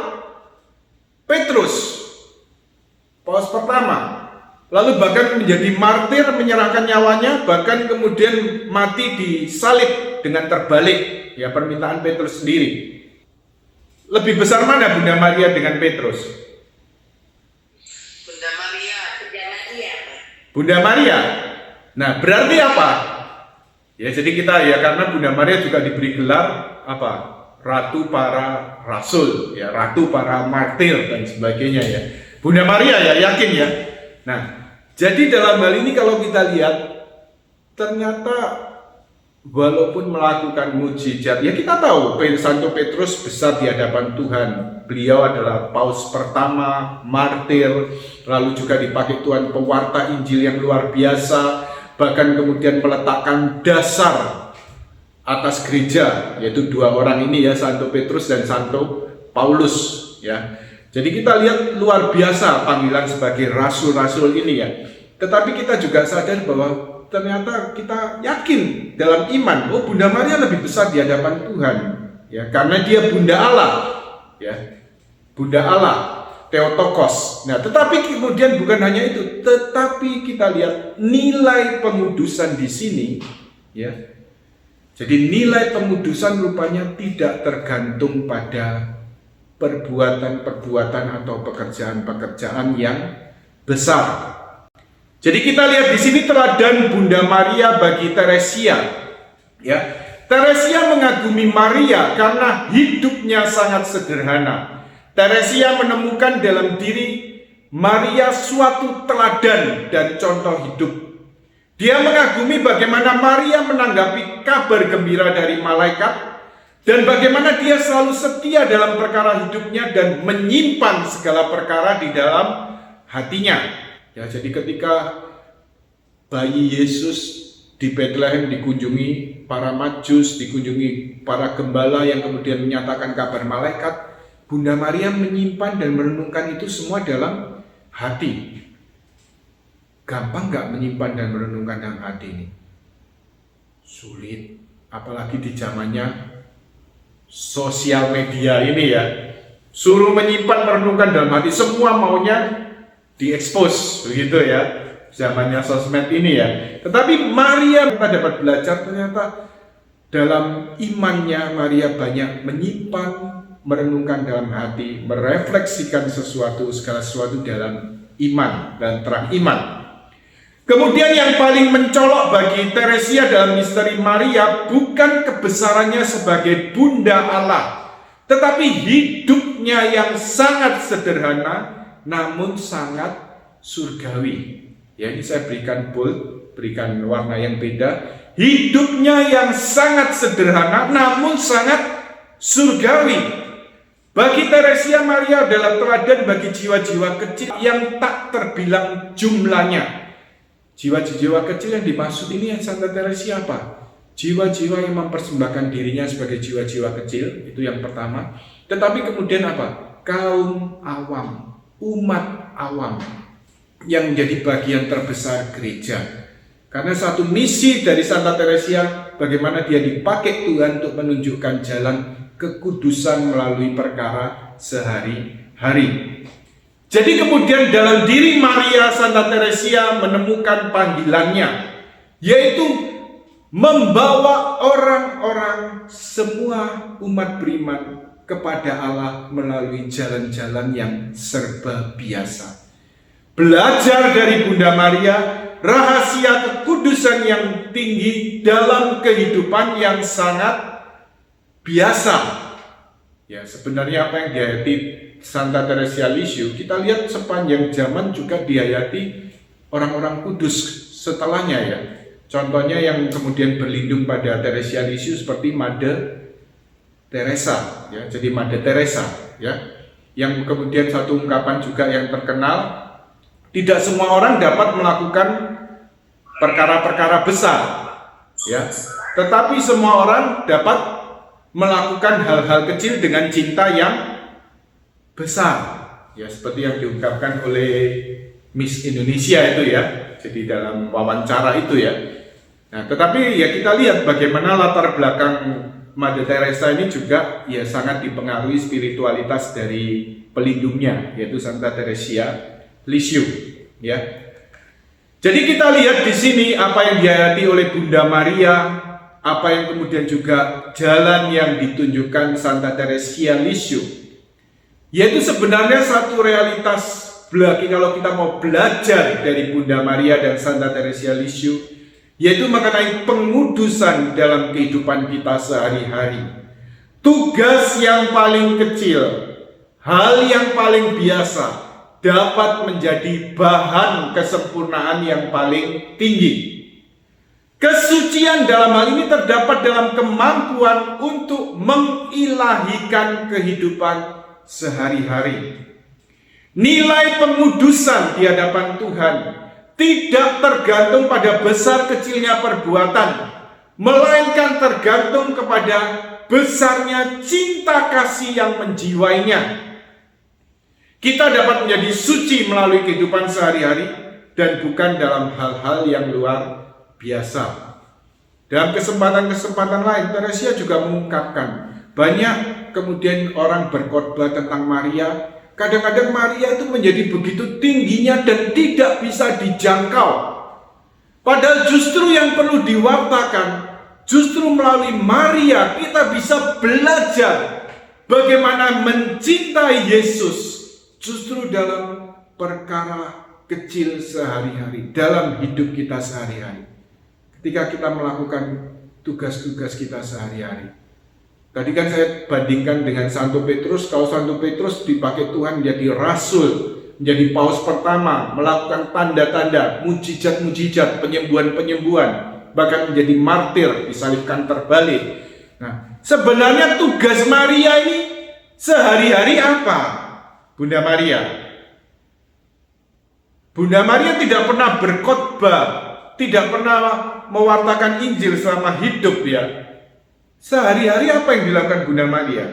Speaker 1: Petrus. Paus pertama. Lalu bahkan menjadi martir, menyerahkan nyawanya, bahkan kemudian mati disalib dengan terbalik. Ya, permintaan Petrus sendiri. Lebih besar mana Bunda Maria dengan Petrus?
Speaker 2: Bunda Maria. Bunda Maria.
Speaker 1: Bunda Maria. Nah, berarti apa? Ya, jadi kita ya karena Bunda Maria juga diberi gelar apa? Ratu para rasul, ya, ratu para martir dan sebagainya ya. Bunda Maria ya, yakin ya. Nah, jadi dalam hal ini kalau kita lihat ternyata walaupun melakukan mujizat, ya kita tahu Santo Petrus besar di hadapan Tuhan. Beliau adalah paus pertama, martir, lalu juga dipakai Tuhan pewarta Injil yang luar biasa, bahkan kemudian meletakkan dasar atas gereja, yaitu dua orang ini ya, Santo Petrus dan Santo Paulus ya. Jadi kita lihat luar biasa panggilan sebagai rasul-rasul ini ya. Tetapi kita juga sadar bahwa ternyata kita yakin dalam iman, oh Bunda Maria lebih besar di hadapan Tuhan, ya karena dia Bunda Allah, ya Bunda Allah, Theotokos. Nah, tetapi kemudian bukan hanya itu, tetapi kita lihat nilai pengudusan di sini, ya. Jadi nilai pengudusan rupanya tidak tergantung pada perbuatan-perbuatan atau pekerjaan-pekerjaan yang besar. Jadi kita lihat di sini teladan Bunda Maria bagi Teresia. Ya, Teresia mengagumi Maria karena hidupnya sangat sederhana. Teresia menemukan dalam diri Maria suatu teladan dan contoh hidup. Dia mengagumi bagaimana Maria menanggapi kabar gembira dari malaikat dan bagaimana dia selalu setia dalam perkara hidupnya dan menyimpan segala perkara di dalam hatinya. Ya, jadi ketika bayi Yesus di Bethlehem dikunjungi para majus, dikunjungi para gembala yang kemudian menyatakan kabar malaikat, Bunda Maria menyimpan dan merenungkan itu semua dalam hati. Gampang nggak menyimpan dan merenungkan dalam hati ini? Sulit, apalagi di zamannya sosial media ini ya. Suruh menyimpan merenungkan dalam hati, semua maunya diekspos, begitu ya, zamannya sosmed ini ya. Tetapi Maria kita dapat belajar ternyata dalam imannya Maria banyak menyimpan, merenungkan dalam hati, merefleksikan segala sesuatu dalam iman dan terang iman. Kemudian yang paling mencolok bagi Teresia dalam misteri Maria bukan kebesarannya sebagai Bunda Allah, tetapi hidupnya yang sangat sederhana namun sangat surgawi. Ya, ini saya berikan bold, berikan warna yang beda. Hidupnya yang sangat sederhana namun sangat surgawi. Bagi Teresia, Maria adalah teladan bagi jiwa-jiwa kecil yang tak terbilang jumlahnya. Jiwa-jiwa kecil yang dimaksud ini yang Santa Teresia apa? Jiwa-jiwa yang mempersembahkan dirinya sebagai jiwa-jiwa kecil, itu yang pertama. Tetapi kemudian apa? Kaum awam, umat awam yang menjadi bagian terbesar gereja. Karena satu misi dari Santa Teresia, bagaimana dia dipakai Tuhan untuk menunjukkan jalan kekudusan melalui perkara sehari-hari. Jadi kemudian dalam diri Maria, Santa Teresia menemukan panggilannya, yaitu membawa orang-orang semua umat beriman kepada Allah melalui jalan-jalan yang serba biasa. Belajar dari Bunda Maria, rahasia kekudusan yang tinggi dalam kehidupan yang sangat biasa. Ya, sebenarnya apa yang dihayati Santa Teresia Lisieux, kita lihat sepanjang zaman juga dihayati orang-orang kudus setelahnya ya. Contohnya yang kemudian berlindung pada Teresia Lisieux seperti Mother Teresa ya. Jadi Mother Teresa ya. Yang kemudian satu ungkapan juga yang terkenal, tidak semua orang dapat melakukan perkara-perkara besar ya. Tetapi semua orang dapat melakukan hal-hal kecil dengan cinta yang besar. ya seperti yang diungkapkan oleh Miss Indonesia itu ya, jadi dalam wawancara itu ya. Nah, tetapi ya kita lihat bagaimana latar belakang Mother Teresa ini juga ya sangat dipengaruhi spiritualitas dari pelindungnya, yaitu Santa Teresia Lisieux ya. Jadi kita lihat di sini apa yang dihayati oleh Bunda Maria, apa yang kemudian juga jalan yang ditunjukkan Santa Teresia Lisieux, yaitu sebenarnya satu realitas belaki kalau kita mau belajar dari Bunda Maria dan Santa Teresia Lisieux, yaitu mengenai pengudusan dalam kehidupan kita sehari-hari. Tugas yang paling kecil, hal yang paling biasa, dapat menjadi bahan kesempurnaan yang paling tinggi. Kesucian dalam hal ini terdapat dalam kemampuan untuk mengilahikan kehidupan sehari-hari. Nilai pengudusan di hadapan Tuhan tidak tergantung pada besar kecilnya perbuatan, melainkan tergantung kepada besarnya cinta kasih yang menjiwainya. Kita dapat menjadi suci melalui kehidupan sehari-hari dan bukan dalam hal-hal yang luar biasa. Dalam kesempatan-kesempatan lain, Teresia juga mengungkapkan banyak kemudian orang berkhotbah tentang Maria. Kadang-kadang Maria itu menjadi begitu tingginya dan tidak bisa dijangkau. Padahal justru yang perlu diwartakan, justru melalui Maria kita bisa belajar bagaimana mencintai Yesus justru dalam perkara kecil sehari-hari, dalam hidup kita sehari-hari. Ketika kita melakukan tugas-tugas kita sehari-hari. Tadi kan saya bandingkan dengan Santo Petrus. Kalau Santo Petrus dipakai Tuhan menjadi rasul, menjadi paus pertama, melakukan tanda-tanda, mujizat-mujizat, penyembuhan-penyembuhan, bahkan menjadi martir, disalibkan terbalik. Nah, sebenarnya tugas Maria ini sehari-hari apa? Bunda Maria. Bunda Maria tidak pernah berkhotbah, tidak pernah mewartakan Injil selama hidup ya. Sehari-hari apa yang dilakukan Bunda Maria?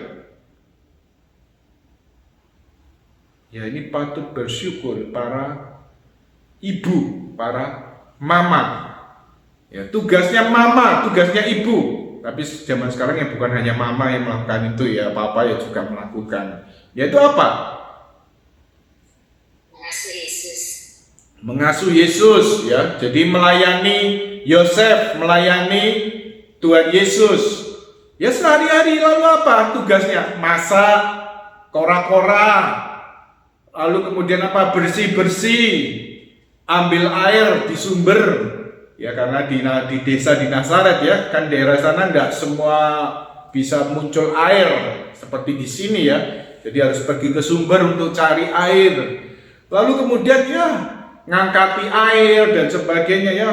Speaker 1: Ya ini patut bersyukur para ibu, para mama. Ya tugasnya mama, tugasnya ibu. Tapi zaman sekarang ya bukan hanya mama yang melakukan itu ya, papa ya juga melakukan. Yaitu apa?
Speaker 2: Mengasuh Yesus.
Speaker 1: Mengasuh Yesus ya. Jadi melayani Yosef, melayani Tuhan Yesus. Ya sehari-hari lalu apa tugasnya? Masak, kora-kora, lalu kemudian apa? Bersih-bersih, ambil air di sumber. Ya karena di desa di Nazaret ya, kan daerah sana enggak semua bisa muncul air seperti di sini ya. Jadi harus pergi ke sumber untuk cari air. Lalu kemudian ya ngangkati air dan sebagainya ya.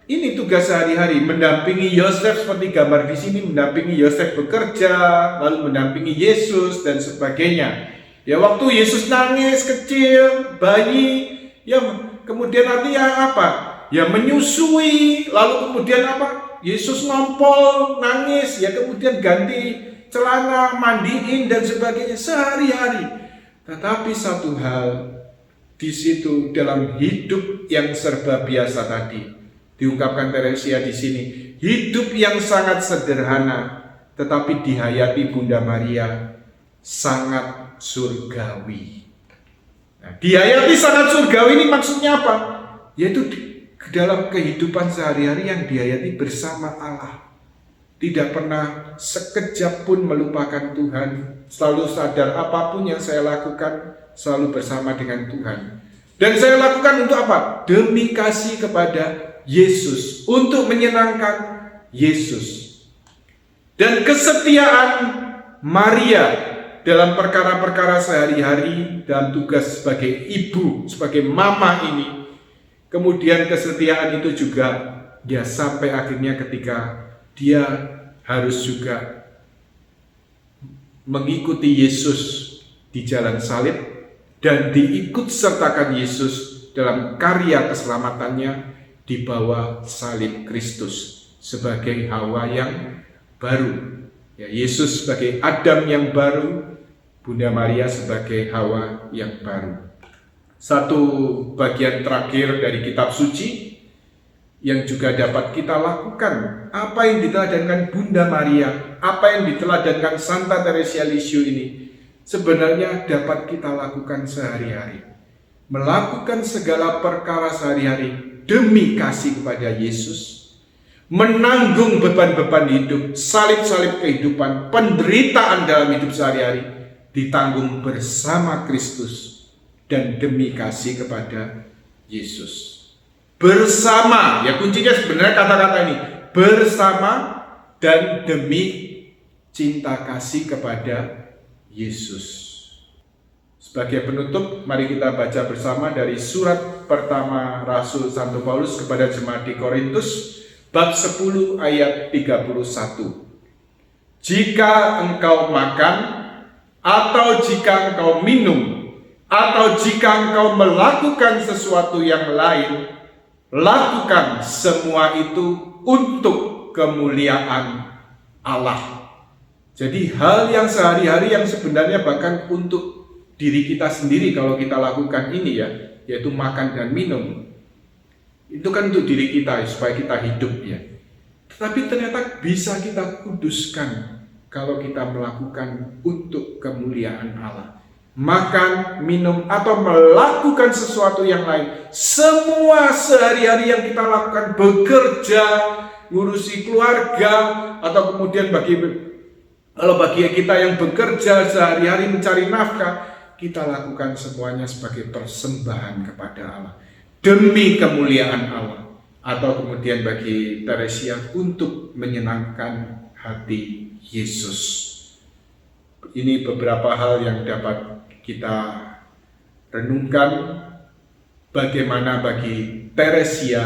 Speaker 1: Ini tugas sehari-hari, mendampingi Yosef seperti gambar di sini, mendampingi Yosef bekerja, lalu mendampingi Yesus dan sebagainya. Ya waktu Yesus nangis kecil, bayi, ya kemudian artinya apa? Ya menyusui, lalu kemudian apa? Yesus ngompol, nangis, ya kemudian ganti celana, mandiin dan sebagainya sehari-hari. Tetapi satu hal di situ dalam hidup yang serba biasa tadi diungkapkan Teresia di sini, hidup yang sangat sederhana tetapi dihayati Bunda Maria sangat surgawi. Nah, dihayati sangat surgawi ini maksudnya apa? Yaitu dalam kehidupan sehari-hari yang dihayati bersama Allah. Tidak pernah sekejap pun melupakan Tuhan, selalu sadar apapun yang saya lakukan selalu bersama dengan Tuhan. Dan saya lakukan untuk apa? Demi kasih kepada Yesus, untuk menyenangkan Yesus. Dan kesetiaan Maria dalam perkara-perkara sehari-hari, dalam tugas sebagai ibu, sebagai mama ini, kemudian kesetiaan itu juga dia sampai akhirnya ketika dia harus juga mengikuti Yesus di jalan salib dan diikut sertakan Yesus dalam karya keselamatannya di bawah salib Kristus sebagai Hawa yang baru. Ya, Yesus sebagai Adam yang baru, Bunda Maria sebagai Hawa yang baru. Satu bagian terakhir dari kitab suci yang juga dapat kita lakukan, apa yang diteladankan Bunda Maria, apa yang diteladankan Santa Teresia Lisieux ini, sebenarnya dapat kita lakukan sehari-hari. Melakukan segala perkara sehari-hari demi kasih kepada Yesus, menanggung beban-beban hidup, salib-salib kehidupan, penderitaan dalam hidup sehari-hari, ditanggung bersama Kristus, dan demi kasih kepada Yesus. Bersama, ya kuncinya sebenarnya kata-kata ini, bersama dan demi cinta kasih kepada Yesus. Sebagai penutup, mari kita baca bersama dari surat pertama Rasul Santo Paulus kepada jemaat di Korintus, bab 10 ayat 31. Jika engkau makan, atau jika engkau minum, atau jika engkau melakukan sesuatu yang lain, lakukan semua itu untuk kemuliaan Allah. Jadi hal yang sehari-hari yang sebenarnya bahkan untuk diri kita sendiri kalau kita lakukan ini ya, yaitu makan dan minum. Itu kan untuk diri kita supaya kita hidup ya. Tetapi ternyata bisa kita kuduskan kalau kita melakukan untuk kemuliaan Allah. Makan, minum, atau melakukan sesuatu yang lain. Semua sehari-hari yang kita lakukan, bekerja, ngurusi keluarga, atau kemudian bagi kita yang bekerja sehari-hari mencari nafkah, kita lakukan semuanya sebagai persembahan kepada Allah. Demi kemuliaan Allah. Atau kemudian bagi Teresia untuk menyenangkan hati Yesus. Ini beberapa hal yang dapat kita renungkan bagaimana bagi Teresia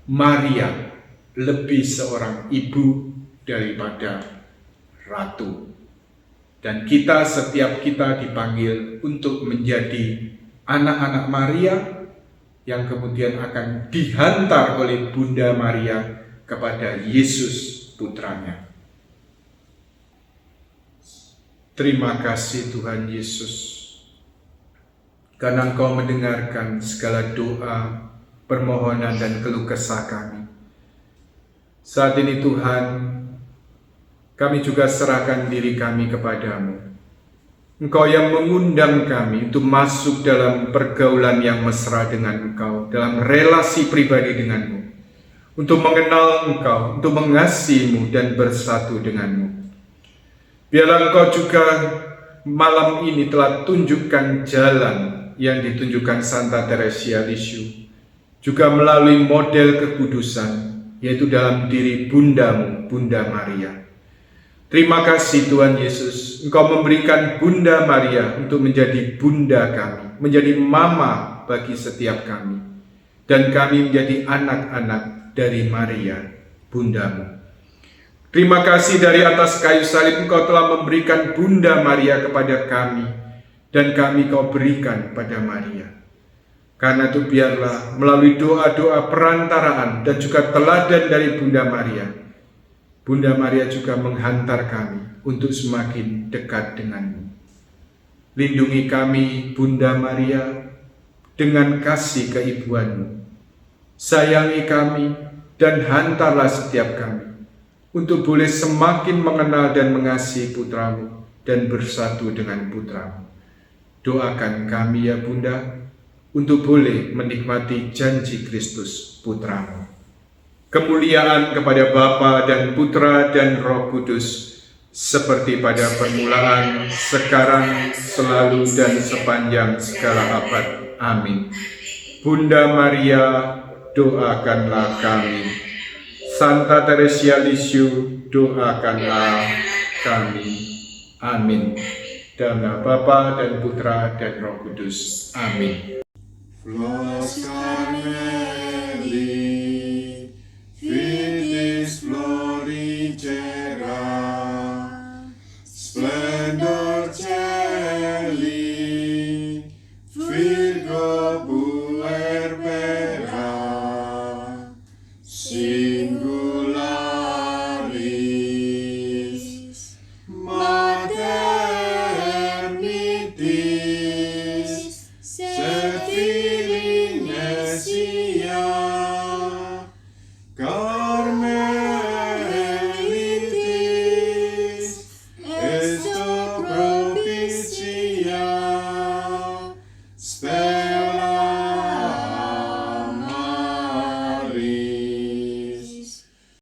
Speaker 1: Maria lebih seorang ibu daripada ratu. Dan setiap kita dipanggil untuk menjadi anak-anak Maria yang kemudian akan dihantar oleh Bunda Maria kepada Yesus putranya. Terima kasih Tuhan Yesus, karena Engkau mendengarkan segala doa, permohonan, dan keluh kesah kami. Saat ini Tuhan, kami juga serahkan diri kami kepadamu. Engkau yang mengundang kami untuk masuk dalam pergaulan yang mesra dengan Engkau, dalam relasi pribadi denganmu, untuk mengenal Engkau, untuk mengasihimu dan bersatu denganmu. Biarlah Engkau juga malam ini telah tunjukkan jalan yang ditunjukkan Santa Teresia Lisieux, juga melalui model kekudusan, yaitu dalam diri Bundamu, Bunda Maria. Terima kasih Tuhan Yesus, Engkau memberikan Bunda Maria untuk menjadi Bunda kami, menjadi Mama bagi setiap kami, dan kami menjadi anak-anak dari Maria, Bundamu. Terima kasih dari atas kayu salib Engkau telah memberikan Bunda Maria kepada kami, dan kami Kau berikan pada Maria. Karena itu biarlah melalui doa-doa perantaraan dan juga teladan dari Bunda Maria juga menghantar kami untuk semakin dekat denganmu. Lindungi kami Bunda Maria dengan kasih keibuanmu. Sayangi kami dan hantarlah setiap kami untuk boleh semakin mengenal dan mengasihi putramu dan bersatu dengan putramu. Doakan kami ya Bunda, untuk boleh menikmati janji Kristus putramu. Kemuliaan kepada Bapa dan Putra dan Roh Kudus, seperti pada permulaan, sekarang, selalu, dan sepanjang segala abad. Amin. Bunda Maria, doakanlah kami. Santa Teresia Lisieux, doakanlah kami. Amin. Dalam nama Bapa dan Putra dan Roh Kudus. Amin.